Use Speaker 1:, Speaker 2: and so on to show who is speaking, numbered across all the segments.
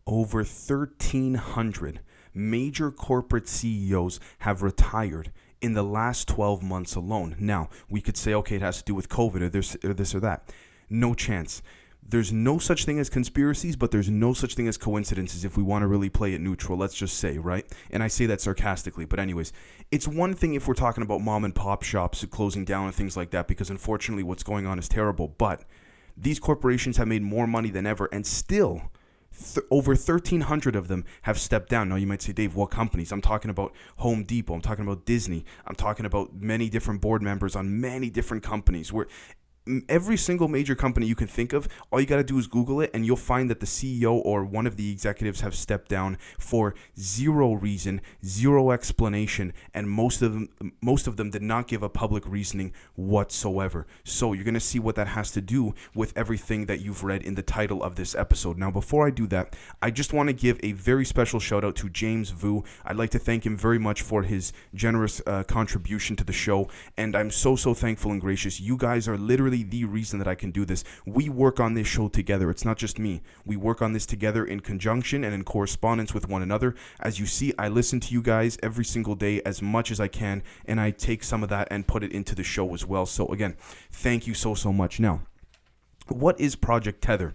Speaker 1: Over 1,300 major corporate CEOs have retired in the last 12 months alone. Now, we could say, okay, it has to do with COVID or this or that. No chance. There's no such thing as conspiracies, but there's no such thing as coincidences if we want to really play it neutral, let's just say, right? And I say that sarcastically, but anyways, it's one thing if we're talking about mom and pop shops closing down and things like that, because unfortunately what's going on is terrible, but these corporations have made more money than ever, and still over 1,300 of them have stepped down. Now you might say, Dave, what companies? I'm talking about Home Depot, I'm talking about Disney, I'm talking about many different board members on many different companies where every single major company you can think of, all you got to do is Google it and you'll find that the CEO or one of the executives have stepped down for zero reason, zero explanation, and most of them did not give a public reasoning whatsoever. So you're going to see what that has to do with everything that you've read in the title of this episode. Now, before I do that, I just want to give a very special shout out to James Vu. I'd like to thank him very much for his generous contribution to the show, and I'm so thankful and gracious. You guys are literally the reason that I can do this. We work on this show together. It's not just me. We work on this together in conjunction and in correspondence with one another. As you see, I listen to you guys every single day as much as I can, and I take some of that and put it into the show as well. So again, thank you so much. Now, what is Project Tether?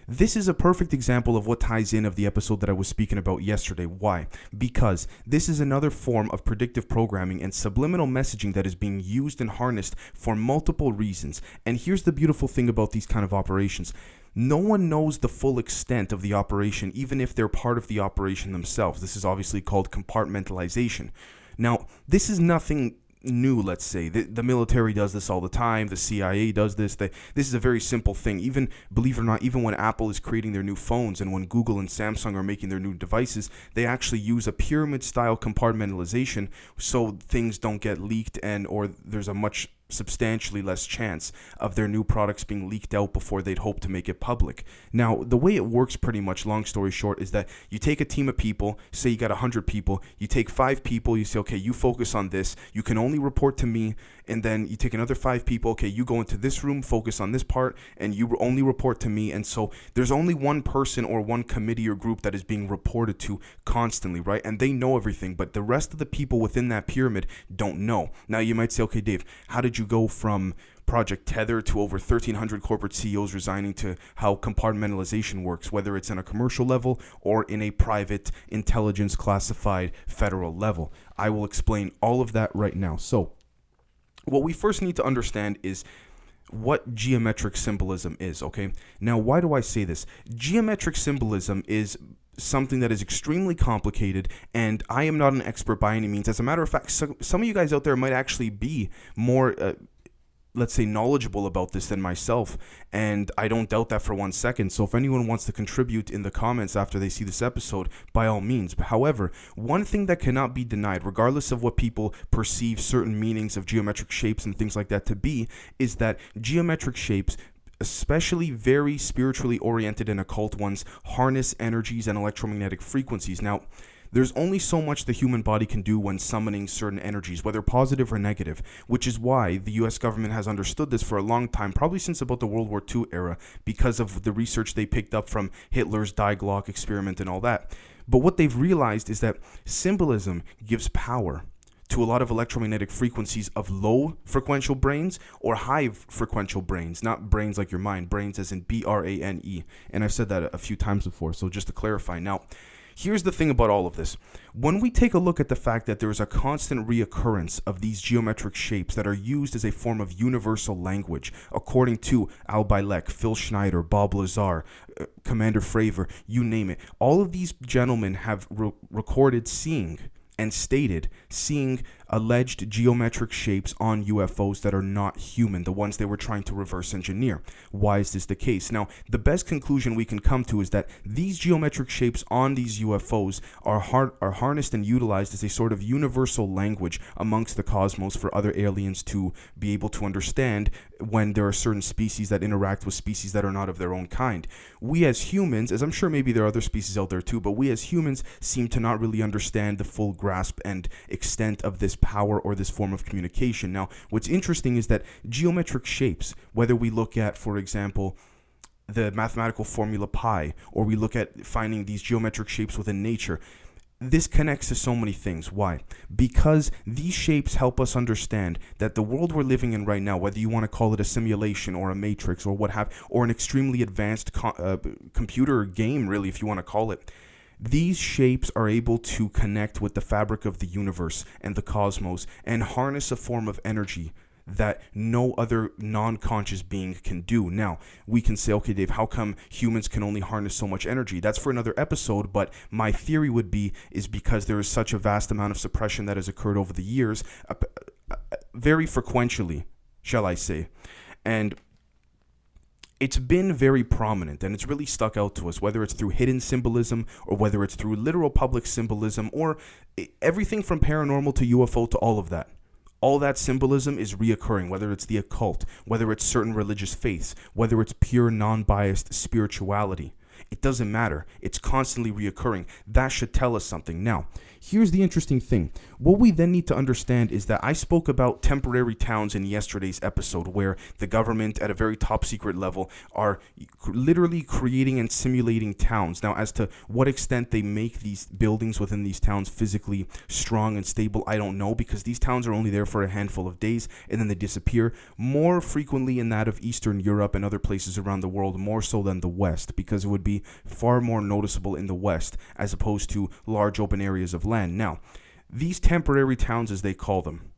Speaker 1: This is a perfect example of what ties in of the episode that I was speaking about yesterday. Why? Because this is another form of predictive programming and subliminal messaging that is being used and harnessed for multiple reasons. And here's the beautiful thing about these kind of operations. No one knows the full extent of the operation, even if they're part of the operation themselves. This is obviously called compartmentalization. Now, this is nothing new, let's say. The military does this all the time. The CIA does this. This is a very simple thing. Even, believe it or not, even when Apple is creating their new phones and when Google and Samsung are making their new devices, they actually use a pyramid-style compartmentalization so things don't get leaked or there's a much substantially less chance of their new products being leaked out before they'd hope to make it public. Now, the way it works pretty much, long story short, is that you take a team of people, say you got 100 people, you take 5 people, you say, okay, you focus on this, you can only report to me, and then you take another 5 people, okay, you go into this room, focus on this part, and you only report to me, and so there's only one person or one committee or group that is being reported to constantly, right? And they know everything, but the rest of the people within that pyramid don't know. Now, you might say, okay, Dave, how did you go from Project Tether to over 1,300 corporate CEOs resigning to how compartmentalization works, whether it's in a commercial level or in a private intelligence classified federal level? I will explain all of that right now. So what we first need to understand is what geometric symbolism is, okay? Now, why do I say this? Geometric symbolism is something that is extremely complicated, and I am not an expert by any means. As a matter of fact, some of you guys out there might actually be more let's say, knowledgeable about this than myself, and I don't doubt that for 1 second. So if anyone wants to contribute in the comments after they see this episode, by all means. However, one thing that cannot be denied, regardless of what people perceive certain meanings of geometric shapes and things like that to be, is that geometric shapes, especially very spiritually oriented and occult ones, harness energies and electromagnetic frequencies. Now, there's only so much the human body can do when summoning certain energies, whether positive or negative, which is why the US government has understood this for a long time, probably since about the World War II era, because of the research they picked up from Hitler's Die Glock experiment and all that. But what they've realized is that symbolism gives power to a lot of electromagnetic frequencies of low frequential brains or high frequential brains, not brains like your mind, brains as in BRANE. And I've said that a few times before, so just to clarify. Now, here's the thing about all of this. When we take a look at the fact that there is a constant reoccurrence of these geometric shapes that are used as a form of universal language, according to Al Bielek, Phil Schneider, Bob Lazar, Commander Fravor, you name it, all of these gentlemen have recorded seeing and stated seeing alleged geometric shapes on UFOs that are not human, the ones they were trying to reverse engineer. Why is this the case? Now, the best conclusion we can come to is that these geometric shapes on these UFOs are harnessed and utilized as a sort of universal language amongst the cosmos for other aliens to be able to understand when there are certain species that interact with species that are not of their own kind. We as humans, as I'm sure maybe there are other species out there too, but we as humans seem to not really understand the full grasp and extent of this power or this form of communication. Now, what's interesting is that geometric shapes, whether we look at, for example, the mathematical formula pi, or we look at finding these geometric shapes within nature. This connects to so many things. Why? Because these shapes help us understand that the world we're living in right now, whether you want to call it a simulation or a matrix or what have, or an extremely advanced computer game, really, if you want to call it, these shapes are able to connect with the fabric of the universe and the cosmos and harness a form of energy that no other non-conscious being can do. Now, we can say, okay, Dave, how come humans can only harness so much energy? That's for another episode, but my theory would be is because there is such a vast amount of suppression that has occurred over the years, very frequently, shall I say. And it's been very prominent, and it's really stuck out to us, whether it's through hidden symbolism or whether it's through literal public symbolism or everything from paranormal to UFO to all of that. All that symbolism is reoccurring, whether it's the occult, whether it's certain religious faiths, whether it's pure non-biased spirituality. It doesn't matter. It's constantly reoccurring. That should tell us something. Now, here's the interesting thing. What we then need to understand is that I spoke about temporary towns in yesterday's episode where the government at a very top secret level are literally creating and simulating towns. Now, as to what extent they make these buildings within these towns physically strong and stable, I don't know, because these towns are only there for a handful of days and then they disappear. More frequently in that of Eastern Europe and other places around the world, more so than the West, because it would be far more noticeable in the West as opposed to large open areas of land. Now, these temporary towns, as they call them,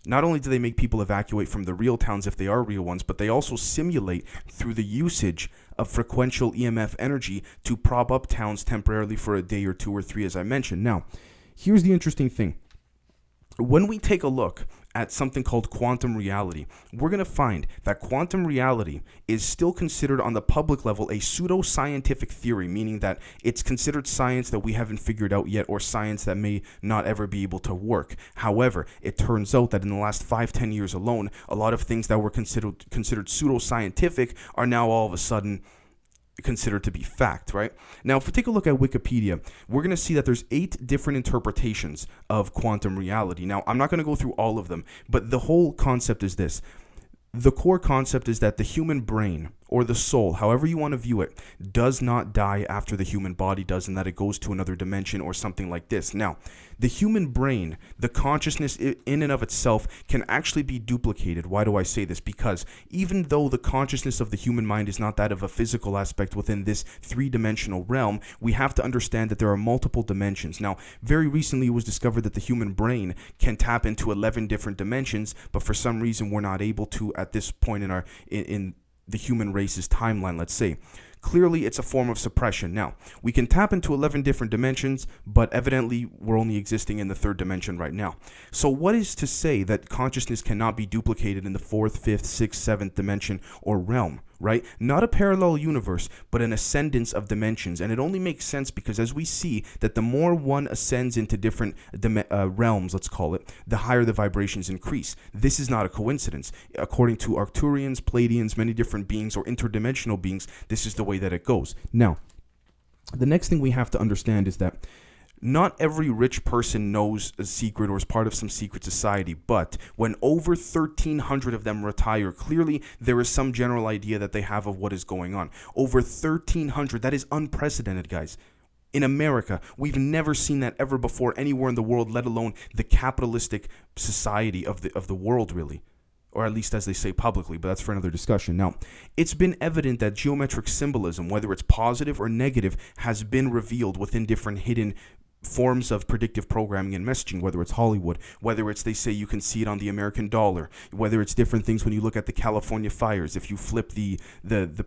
Speaker 1: not only do they make people evacuate from the real towns if they are real ones, but they also simulate through the usage of frequential EMF energy to prop up towns temporarily for a day or 2 or 3, as I mentioned. Now, here's the interesting thing. When we take a look at something called quantum reality, we're going to find that quantum reality is still considered on the public level a pseudo-scientific theory, meaning that it's considered science that we haven't figured out yet or science that may not ever be able to work. However, it turns out that in the last 5-10 years alone, a lot of things that were considered pseudo-scientific are now all of a sudden considered to be fact, right? Now, if we take a look at Wikipedia, we're going to see that there's 8 different interpretations of quantum reality. Now, I'm not going to go through all of them, but the whole concept is this. The core concept is that the human brain, or the soul, however you want to view it, does not die after the human body does, and that it goes to another dimension or something like this. Now, the human brain, the consciousness in and of itself, can actually be duplicated. Why do I say this? Because even though the consciousness of the human mind is not that of a physical aspect within this 3-dimensional realm, we have to understand that there are multiple dimensions. Now, very recently it was discovered that the human brain can tap into 11 different dimensions, but for some reason we're not able to at this point in the human race's timeline, let's say. Clearly, it's a form of suppression. Now, we can tap into 11 different dimensions, but evidently we're only existing in the 3rd dimension right now. So what is to say that consciousness cannot be duplicated in the 4th, 5th, 6th, 7th dimension or realm, right? Not a parallel universe, but an ascendance of dimensions. And it only makes sense because as we see that the more one ascends into different realms, let's call it, the higher the vibrations increase. This is not a coincidence. According to Arcturians, Pleiadians, many different beings or interdimensional beings, this is the way that it goes. Now, the next thing we have to understand is that not every rich person knows a secret or is part of some secret society, but when over 1,300 of them retire, clearly there is some general idea that they have of what is going on. Over 1,300, that is unprecedented, guys. In America, we've never seen that ever before anywhere in the world, let alone the capitalistic society of the world, really. Or at least as they say publicly, but that's for another discussion. Now, it's been evident that geometric symbolism, whether it's positive or negative, has been revealed within different hidden forms of predictive programming and messaging, whether it's Hollywood, whether it's, they say you can see it on the American dollar, whether it's different things when you look at the California fires. If you flip the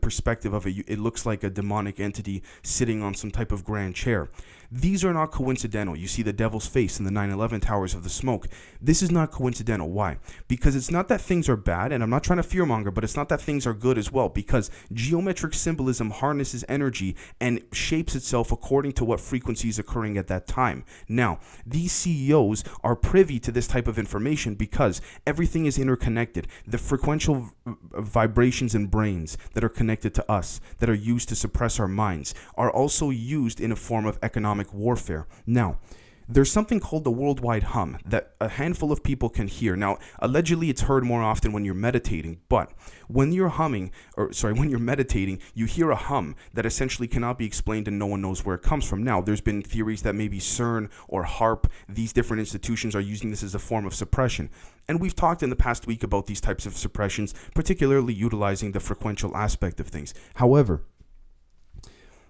Speaker 1: perspective of it, it looks like a demonic entity sitting on some type of grand chair. These are not coincidental. You see the devil's face in the 9/11 towers of the smoke. This is not coincidental. Why? Because it's not that things are bad, and I'm not trying to fearmonger, but it's not that things are good as well, because geometric symbolism harnesses energy and shapes itself according to what frequency is occurring at that time. Now, these CEOs are privy to this type of information because everything is interconnected. The frequential vibrations in brains that are connected to us, that are used to suppress our minds, are also used in a form of economic warfare. Now, there's something called the worldwide hum that a handful of people can hear. Now, allegedly, it's heard more often when you're meditating, but when you're when you're meditating, you hear a hum that essentially cannot be explained and no one knows where it comes from. Now, there's been theories that maybe CERN or HARP, these different institutions are using this as a form of suppression. And we've talked in the past week about these types of suppressions, particularly utilizing the frequential aspect of things. However,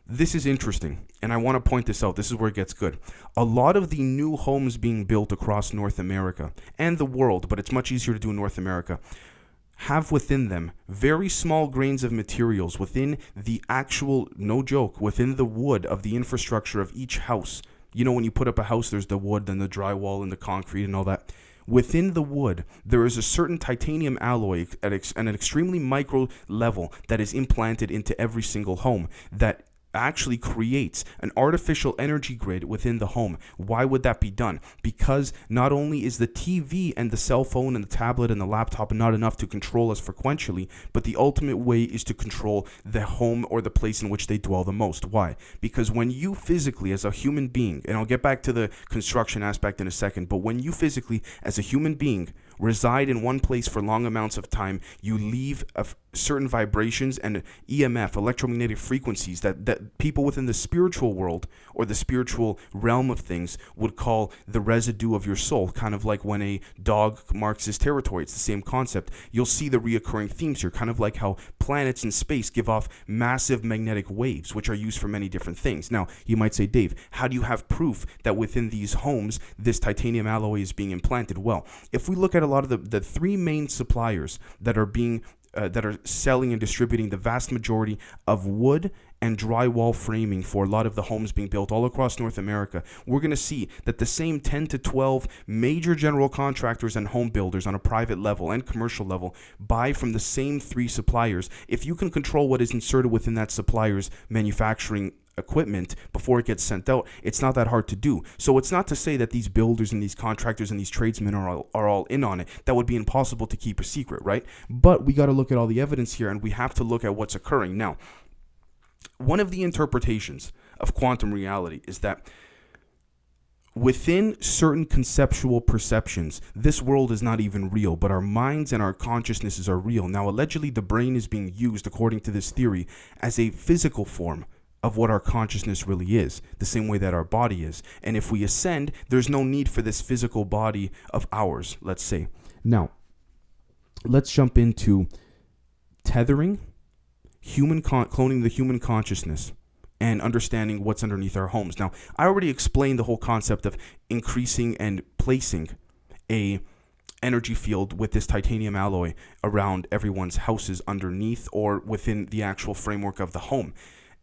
Speaker 1: this is interesting, and I want to point this out. This is where it gets good. A lot of the new homes being built across North America and the world, but it's much easier to do in North America, have within them very small grains of materials within the actual, no joke, within the wood of the infrastructure of each house. You know, when you put up a house, there's the wood, then the drywall and the concrete and all that. Within the wood, there is a certain titanium alloy at an extremely micro level that is implanted into every single home that actually creates an artificial energy grid within the home. Why would that be done? Because not only is the TV and the cell phone and the tablet and the laptop not enough to control us frequentially, but the ultimate way is to control the home or the place in which they dwell the most. Why? Because when you physically, as a human being, and I'll get back to the construction aspect in a second, but when you physically, as a human being, reside in one place for long amounts of time, you leave certain vibrations and EMF, electromagnetic frequencies, that people within the spiritual world or the spiritual realm of things would call the residue of your soul, kind of like when a dog marks his territory. It's the same concept. You'll see the reoccurring themes here, kind of like how planets in space give off massive magnetic waves, which are used for many different things. Now, you might say, Dave, how do you have proof that within these homes, this titanium alloy is being implanted? Well, if we look at a lot of the three main suppliers that are selling and distributing the vast majority of wood and drywall framing for a lot of the homes being built all across North America, we're going to see that the same 10 to 12 major general contractors and home builders on a private level and commercial level buy from the same three suppliers. If you can control what is inserted within that supplier's manufacturing equipment before it gets sent out, it's not that hard to do. So it's not to say that these builders and these contractors and these tradesmen are all in on it. That would be impossible to keep a secret, right? But we got to look at all the evidence here, and we have to look at what's occurring. Now, one of the interpretations of quantum reality is that within certain conceptual perceptions, this world is not even real, but our minds and our consciousnesses are real. Now, allegedly, the brain is being used, according to this theory, as a physical form of what our consciousness really is, the same way that our body is. And if we ascend, there's no need for this physical body of ours, let's say. Now, let's jump into tethering, cloning the human consciousness, and understanding what's underneath our homes. Now, I already explained the whole concept of increasing and placing a energy field with this titanium alloy around everyone's houses underneath or within the actual framework of the home.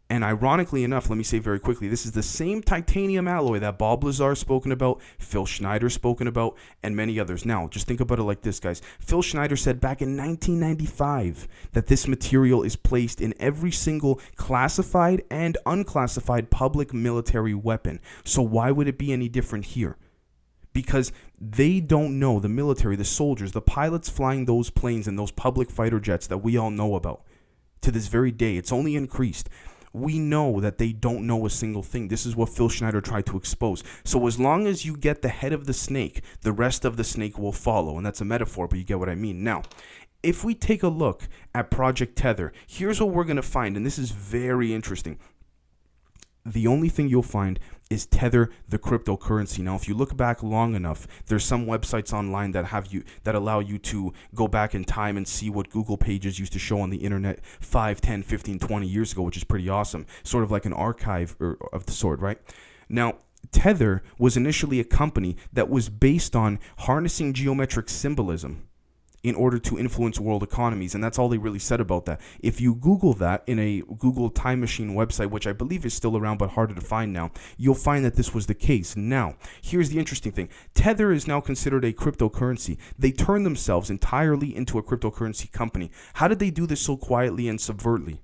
Speaker 1: And ironically enough, let me say very quickly, this is the same titanium alloy that Bob Lazar spoken about, Phil Schneider spoken about, and many others. Now, just think about it like this, guys. Phil Schneider said back in 1995 that this material is placed in every single classified and unclassified public military weapon. So why would it be any different here? Because they don't know, the military, the soldiers, the pilots flying those planes and those public fighter jets that we all know about. To this very day, it's only increased. We know that they don't know a single thing. This is what Phil Schneider tried to expose. So as long as you get the head of the snake, the rest of the snake will follow. And that's a metaphor, but you get what I mean. Now, if we take a look at Project Tether, here's what we're going to find. And this is very interesting. The only thing you'll find is Tether, the cryptocurrency. Now, if you look back long enough, there's some websites online that allow you to go back in time and see what Google pages used to show on the internet 5, 10, 15, 20 years ago, which is pretty awesome. Sort of like an archive of the sort, right? Now, Tether was initially a company that was based on harnessing geometric symbolism in order to influence world economies. And that's all they really said about that. If you Google that in a Google Time Machine website, which I believe is still around but harder to find now, you'll find that this was the case. Now, here's the interesting thing. Tether is now considered a cryptocurrency. They turned themselves entirely into a cryptocurrency company. How did they do this so quietly and subvertly?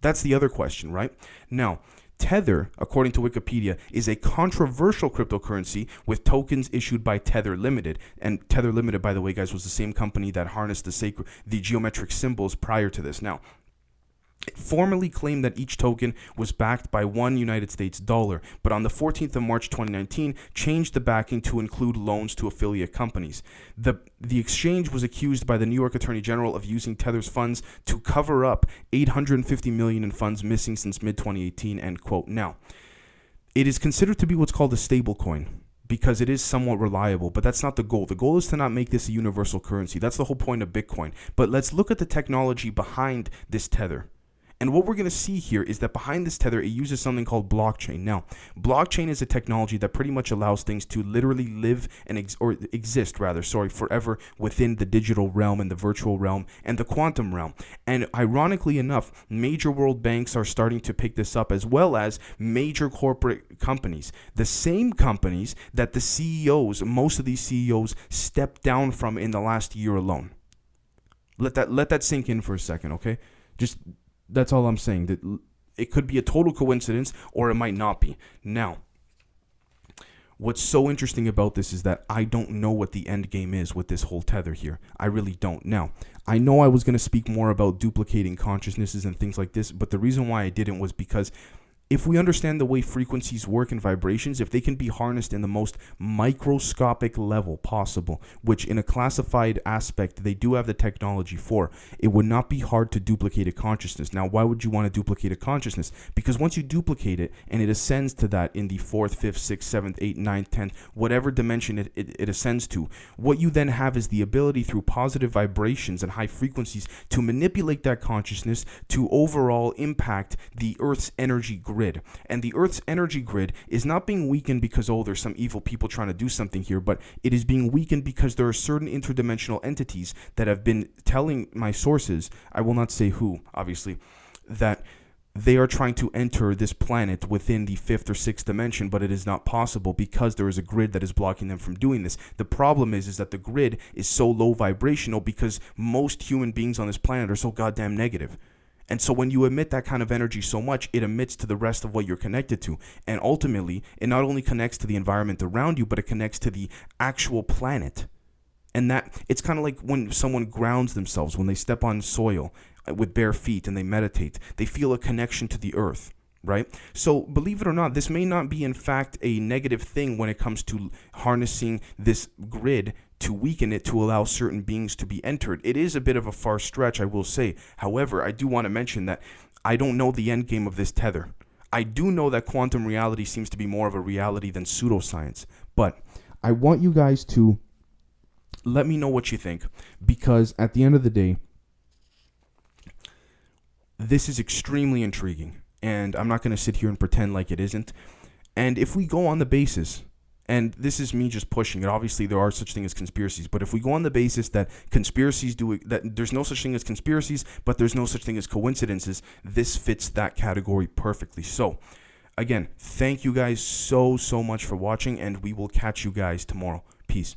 Speaker 1: That's the other question, right? Now, Tether, according to Wikipedia, is a controversial cryptocurrency with tokens issued by Tether Limited. And Tether Limited, by the way, guys, was the same company that harnessed the geometric symbols prior to this. Now, formally claimed that each token was backed by one United States dollar, but on the 14th of March 2019 changed the backing to include loans to affiliate companies. The exchange was accused by the New York Attorney General of using Tether's funds to cover up $850 million in funds missing since mid-2018, end quote. Now, it is considered to be what's called a stablecoin, because it is somewhat reliable, but that's not the goal. The goal is to not make this a universal currency. That's the whole point of Bitcoin. But let's look at the technology behind this Tether. And what we're going to see here is that behind this Tether, it uses something called blockchain. Now, blockchain is a technology that pretty much allows things to literally live and exist forever within the digital realm and the virtual realm and the quantum realm. And ironically enough, major world banks are starting to pick this up, as well as major corporate companies. The same companies that the CEOs, most of these CEOs, stepped down from in the last year alone. Let that sink in for a second, okay? That's all I'm saying. That it could be a total coincidence, or it might not be. Now, what's so interesting about this is that I don't know what the end game is with this whole Tether here. I really don't. Now, I know I was going to speak more about duplicating consciousnesses and things like this, but the reason why I didn't was because if we understand the way frequencies work and vibrations, if they can be harnessed in the most microscopic level possible, which in a classified aspect they do have the technology for, it would not be hard to duplicate a consciousness. Now, why would you want to duplicate a consciousness? Because once you duplicate it and it ascends to that in the 4th, 5th, 6th, 7th, 8th, 9th, 10th, whatever dimension it ascends to, what you then have is the ability through positive vibrations and high frequencies to manipulate that consciousness to overall impact the Earth's energy grid. And the Earth's energy grid is not being weakened because, there's some evil people trying to do something here, but it is being weakened because there are certain interdimensional entities that have been telling my sources, I will not say who, obviously, that they are trying to enter this planet within the 5th or 6th dimension, but it is not possible because there is a grid that is blocking them from doing this. The problem is that the grid is so low vibrational because most human beings on this planet are so goddamn negative. And so when you emit that kind of energy so much, it emits to the rest of what you're connected to. And ultimately, it not only connects to the environment around you, but it connects to the actual planet. And that it's kind of like when someone grounds themselves, when they step on soil with bare feet and they meditate, they feel a connection to the earth. Right? So believe it or not, this may not be in fact a negative thing when it comes to harnessing this grid to weaken it to allow certain beings to be entered. It is a bit of a far stretch, I will say. However, I do want to mention that I don't know the end game of this Tether. I do know that quantum reality seems to be more of a reality than pseudoscience. But I want you guys to let me know what you think, because at the end of the day, this is extremely intriguing. And I'm not going to sit here and pretend like it isn't. And if we go on the basis, and this is me just pushing it, obviously there are such things as conspiracies, but if we go on the basis that conspiracies that there's no such thing as conspiracies, but there's no such thing as coincidences, this fits that category perfectly. So, again, thank you guys so much for watching, and we will catch you guys tomorrow. Peace.